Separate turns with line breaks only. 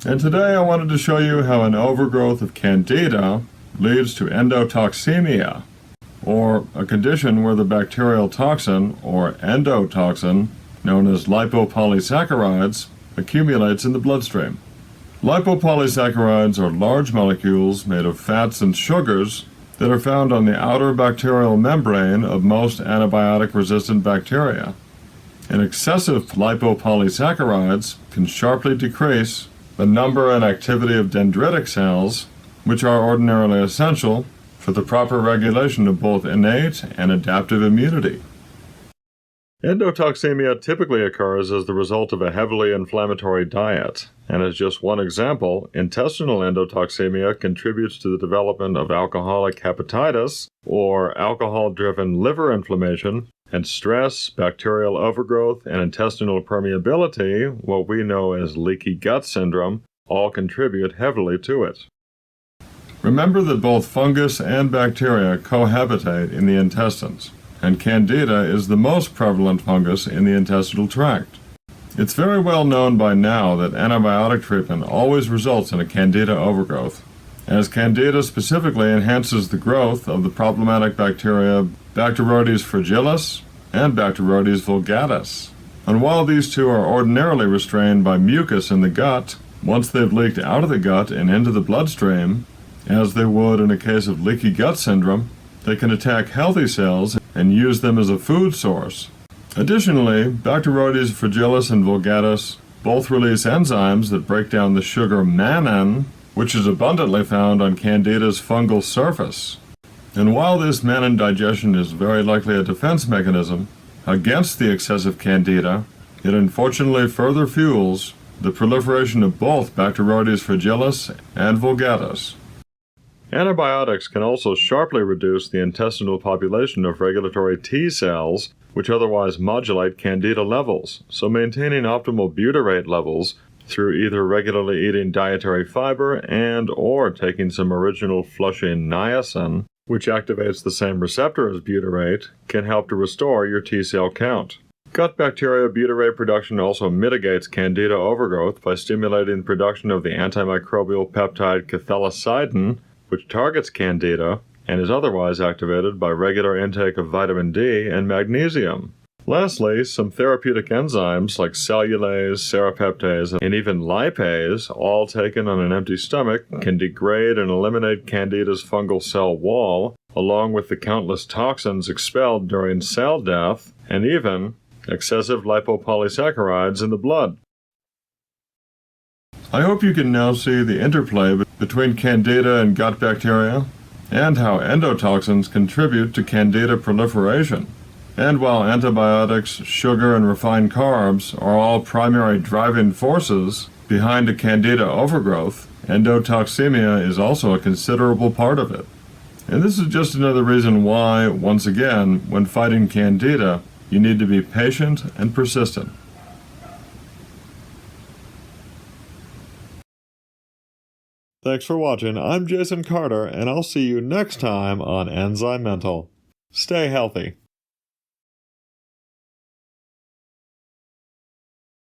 And today I wanted to show you how an overgrowth of Candida leads to endotoxemia, or a condition where the bacterial toxin, or endotoxin, known as lipopolysaccharides, accumulates in the bloodstream. Lipopolysaccharides are large molecules made of fats and sugars that are found on the outer bacterial membrane of most antibiotic-resistant bacteria. And excessive lipopolysaccharides can sharply decrease the number and activity of dendritic cells, which are ordinarily essential for the proper regulation of both innate and adaptive immunity. Endotoxemia typically occurs as the result of a heavily inflammatory diet, and as just one example, intestinal endotoxemia contributes to the development of alcoholic hepatitis, or alcohol-driven liver inflammation, and stress, bacterial overgrowth, and intestinal permeability, what we know as leaky gut syndrome, all contribute heavily to it. Remember that both fungus and bacteria cohabitate in the intestines, and Candida is the most prevalent fungus in the intestinal tract. It's very well known by now that antibiotic treatment always results in a Candida overgrowth, as Candida specifically enhances the growth of the problematic bacteria Bacteroides fragilis and Bacteroides vulgaris. And while these two are ordinarily restrained by mucus in the gut, once they've leaked out of the gut and into the bloodstream, as they would in a case of leaky gut syndrome, they can attack healthy cells and use them as a food source. Additionally, Bacteroides fragilis and vulgaris both release enzymes that break down the sugar mannan, which is abundantly found on Candida's fungal surface. And while this mannan digestion is very likely a defense mechanism against the excessive Candida, it unfortunately further fuels the proliferation of both Bacteroides fragilis and vulgaris. Antibiotics can also sharply reduce the intestinal population of regulatory T cells, which otherwise modulate Candida levels, so maintaining optimal butyrate levels through either regularly eating dietary fiber and/or taking some original flushing niacin, which activates the same receptor as butyrate, can help to restore your T cell count. Gut bacteria butyrate production also mitigates Candida overgrowth by stimulating the production of the antimicrobial peptide cathelicidin, which targets Candida and is otherwise activated by regular intake of vitamin D and magnesium. Lastly, some therapeutic enzymes like cellulase, serrapeptase, and even lipase, all taken on an empty stomach, can degrade and eliminate Candida's fungal cell wall, along with the countless toxins expelled during cell death, and even excessive lipopolysaccharides in the blood. I hope you can now see the interplay between Candida and gut bacteria, and how endotoxins contribute to Candida proliferation. And while antibiotics, sugar, and refined carbs are all primary driving forces behind a Candida overgrowth, endotoxemia is also a considerable part of it. And this is just another reason why, once again, when fighting Candida, you need to be patient and persistent. Thanks for watching. I'm Jason Carter, and I'll see you next time on ENZYMENTAL. Stay healthy.